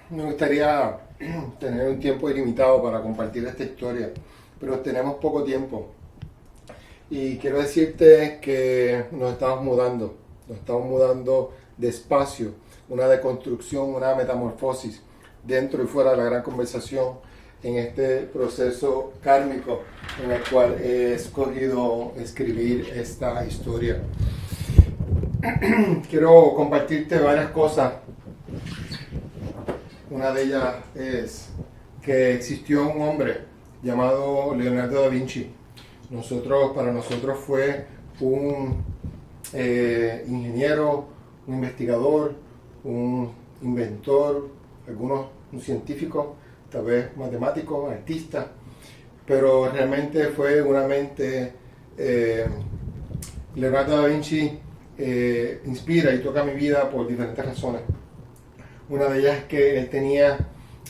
Me gustaría tener un tiempo ilimitado para compartir esta historia, pero tenemos poco tiempo. Y quiero decirte que nos estamos mudando despacio, una deconstrucción, una metamorfosis dentro y fuera de la gran conversación en este proceso kármico en el cual he escogido escribir esta historia. Quiero compartirte varias cosas. Una de ellas es que existió un hombre llamado Leonardo da Vinci. Para nosotros fue un ingeniero, un investigador, un inventor, un científico, tal vez matemático, artista, pero realmente fue una mente. Leonardo da Vinci inspira y toca mi vida por diferentes razones. Una de ellas es que él tenía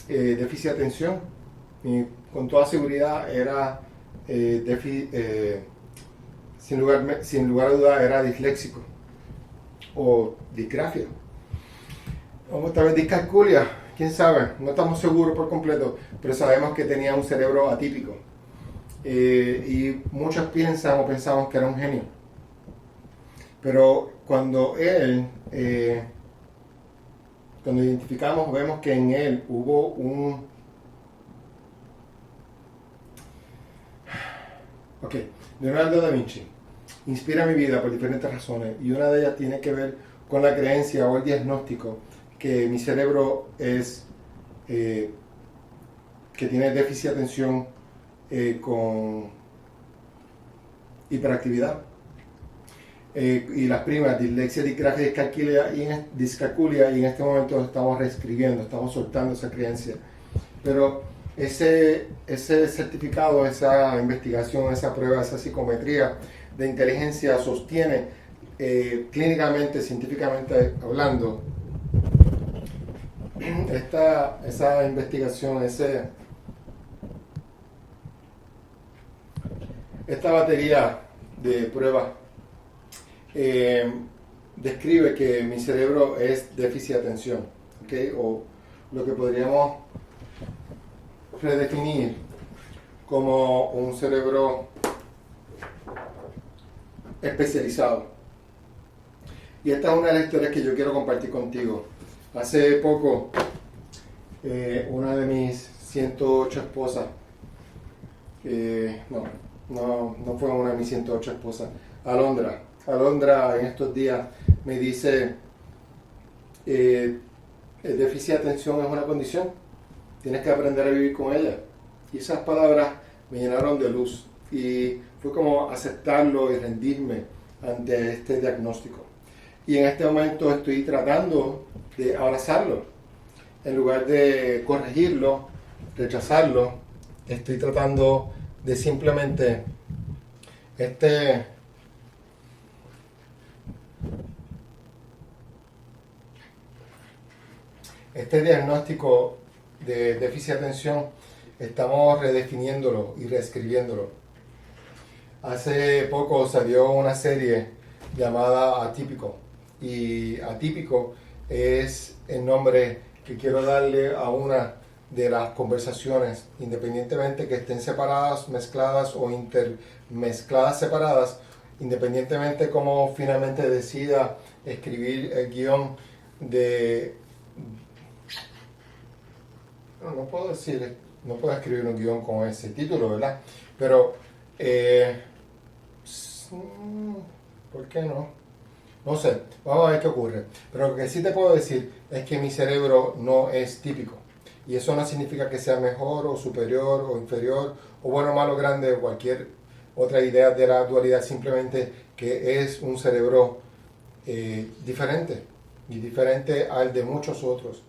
déficit de atención y con toda seguridad era sin lugar a duda era disléxico o disgrafia o tal vez discalculia, quién sabe, no estamos seguros por completo, pero sabemos que tenía un cerebro atípico y muchos piensan o pensamos que era un genio, pero cuando identificamos, vemos que en él hubo Leonardo da Vinci inspira mi vida por diferentes razones y una de ellas tiene que ver con la creencia o el diagnóstico que mi cerebro que tiene déficit de atención con hiperactividad. Y las primas, dislexia, disgrafia, discalculia, y en este momento estamos reescribiendo, estamos soltando esa creencia. Pero ese certificado, esa investigación, esa prueba, esa psicometría de inteligencia sostiene clínicamente, científicamente hablando, esa investigación, esta batería de pruebas describe que mi cerebro es déficit de atención, ¿okay? O lo que podríamos redefinir como un cerebro especializado. Y esta es una de las historias que yo quiero compartir contigo. Hace poco, una de mis 108 esposas, no fue una de mis 108 esposas, Alondra en estos días me dice, el déficit de atención es una condición, tienes que aprender a vivir con ella. Y esas palabras me llenaron de luz y fue como aceptarlo y rendirme ante este diagnóstico. Y en este momento estoy tratando de abrazarlo, en lugar de corregirlo, rechazarlo, estoy tratando de simplemente este diagnóstico de déficit de atención, estamos redefiniéndolo y reescribiéndolo. Hace poco salió una serie llamada Atípico, y Atípico es el nombre que quiero darle a una de las conversaciones, independientemente que estén separadas, mezcladas o intermezcladas separadas, independientemente cómo finalmente decida escribir el guión no puedo escribir un guión con ese título, ¿verdad? Pero, ¿por qué no? No sé, vamos a ver qué ocurre. Pero lo que sí te puedo decir es que mi cerebro no es típico. Y eso no significa que sea mejor o superior o inferior o bueno, malo, grande o cualquier otra idea de la dualidad. Simplemente que es un cerebro diferente y diferente al de muchos otros.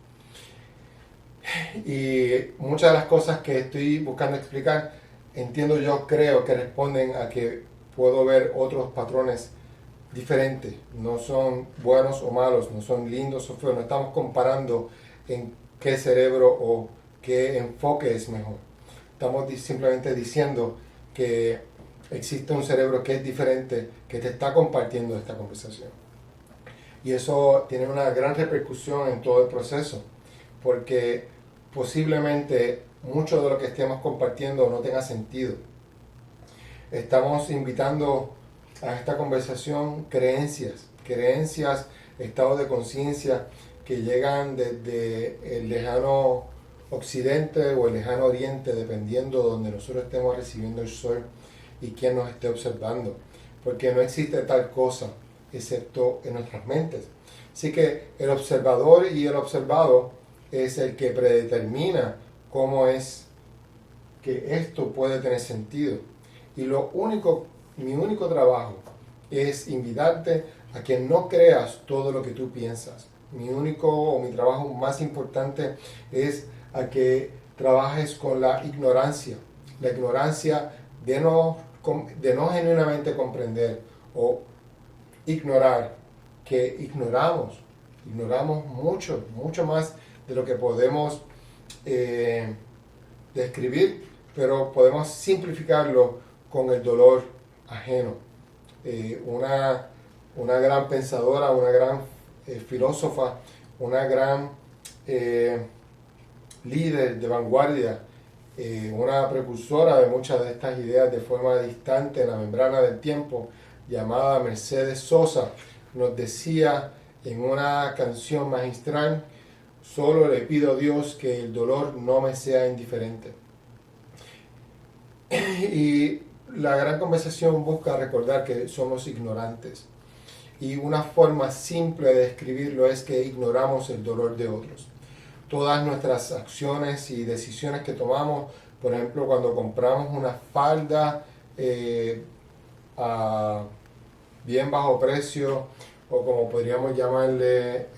Y muchas de las cosas que estoy buscando explicar, creo que responden a que puedo ver otros patrones diferentes. No son buenos o malos, no son lindos o feos. No estamos comparando en qué cerebro o qué enfoque es mejor. Estamos simplemente diciendo que existe un cerebro que es diferente, que te está compartiendo esta conversación. Y eso tiene una gran repercusión en todo el proceso, porque posiblemente mucho de lo que estemos compartiendo no tenga sentido. Estamos invitando a esta conversación creencias, estados de conciencia que llegan desde el lejano occidente o el lejano oriente, dependiendo de donde nosotros estemos recibiendo el sol y quién nos esté observando, porque no existe tal cosa excepto en nuestras mentes. Así que el observador y el observado es el que predetermina cómo es que esto puede tener sentido. Y mi único trabajo es invitarte a que no creas todo lo que tú piensas. Mi trabajo más importante es a que trabajes con la ignorancia de no genuinamente comprender o ignorar, que ignoramos mucho más de lo que podemos describir, pero podemos simplificarlo con el dolor ajeno. Una gran pensadora, una gran filósofa, una gran líder de vanguardia, una precursora de muchas de estas ideas de forma distante en la membrana del tiempo, llamada Mercedes Sosa, nos decía en una canción magistral: solo le pido a Dios que el dolor no me sea indiferente. Y la gran conversación busca recordar que somos ignorantes. Y una forma simple de describirlo es que ignoramos el dolor de otros. Todas nuestras acciones y decisiones que tomamos, por ejemplo, cuando compramos una falda a bien bajo precio, o como podríamos llamarle,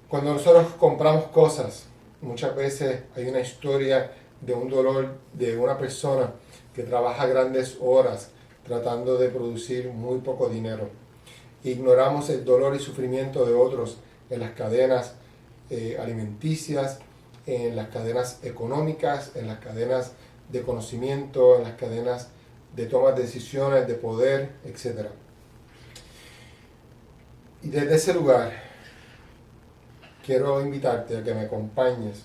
cuando nosotros compramos cosas, muchas veces hay una historia de un dolor de una persona que trabaja grandes horas tratando de producir muy poco dinero. Ignoramos el dolor y sufrimiento de otros en las cadenas alimenticias, en las cadenas económicas, en las cadenas de conocimiento, en las cadenas de toma de decisiones, de poder, etc. Y desde ese lugar quiero invitarte a que me acompañes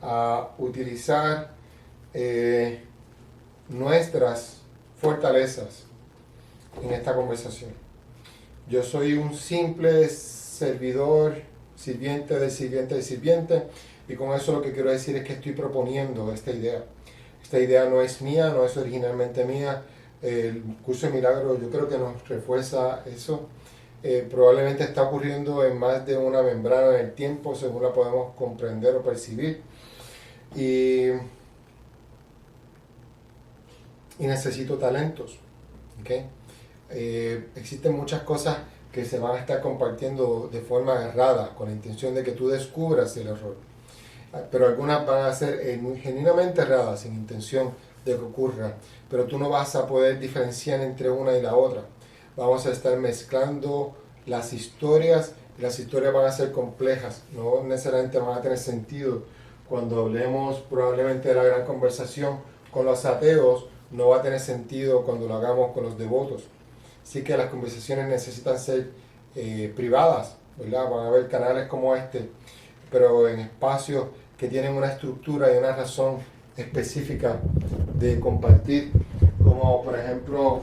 a utilizar nuestras fortalezas en esta conversación. Yo soy un simple servidor, sirviente del sirviente del sirviente, y con eso lo que quiero decir es que estoy proponiendo esta idea. Esta idea no es mía, no es originalmente mía. El curso de milagros yo creo que nos refuerza eso. Probablemente está ocurriendo en más de una membrana del tiempo, según la podemos comprender o percibir. Y necesito talentos. ¿Okay? Existen muchas cosas que se van a estar compartiendo de forma errada, con la intención de que tú descubras el error. Pero algunas van a ser genuinamente erradas, sin intención de que ocurra. Pero tú no vas a poder diferenciar entre una y la otra. Vamos a estar mezclando las historias, y las historias van a ser complejas, no necesariamente van a tener sentido. Cuando hablemos probablemente de la gran conversación con los ateos, no va a tener sentido cuando lo hagamos con los devotos. Así que las conversaciones necesitan ser privadas, ¿verdad? Van a haber canales como este, pero en espacios que tienen una estructura y una razón específica de compartir, como por ejemplo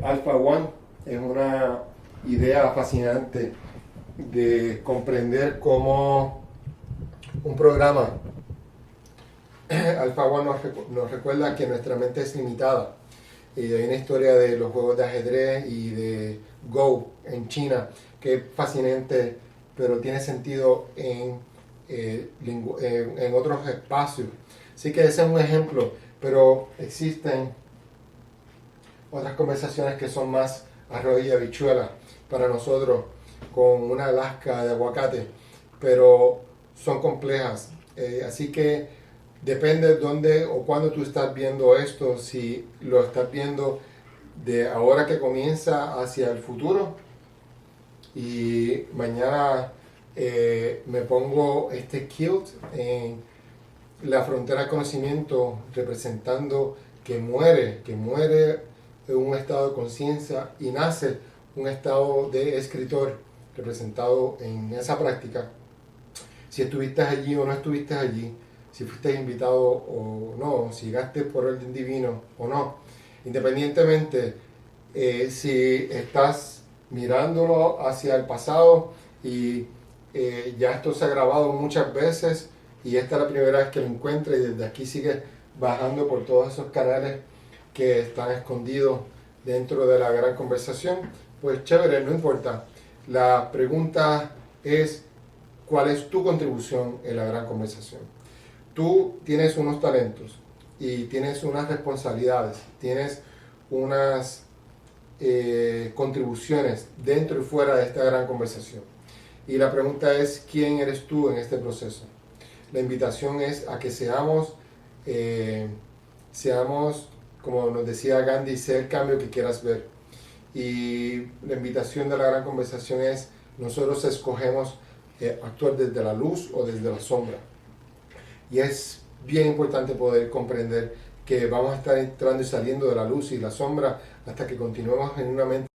Alpha One. Es una idea fascinante de comprender cómo un programa Alpha One nos recuerda que nuestra mente es limitada. Hay una historia de los juegos de ajedrez y de Go en China que es fascinante, pero tiene sentido en otros espacios. Así que ese es un ejemplo, pero existen otras conversaciones que son más arroz y habichuela para nosotros, con una lasca de aguacate, pero son complejas. Así que depende de dónde o cuándo tú estás viendo esto, si lo estás viendo de ahora que comienza hacia el futuro, y mañana me pongo este kilt en la frontera del conocimiento representando que muere un estado de conciencia y nace un estado de escritor representado en esa práctica. Si estuviste allí o no estuviste allí, si fuiste invitado o no, si llegaste por orden divino o no, independientemente si estás mirándolo hacia el pasado y ya esto se ha grabado muchas veces y esta es la primera vez que lo encuentras y desde aquí sigues bajando por todos esos canales que están escondidos dentro de la gran conversación, pues chévere, no importa. La pregunta es, ¿cuál es tu contribución en la gran conversación? Tú tienes unos talentos y tienes unas responsabilidades, tienes unas contribuciones dentro y fuera de esta gran conversación. Y la pregunta es, ¿quién eres tú en este proceso? La invitación es a que seamos, como nos decía Gandhi, sé el cambio que quieras ver. Y la invitación de la gran conversación es, nosotros escogemos actuar desde la luz o desde la sombra. Y es bien importante poder comprender que vamos a estar entrando y saliendo de la luz y la sombra hasta que continuemos en una mente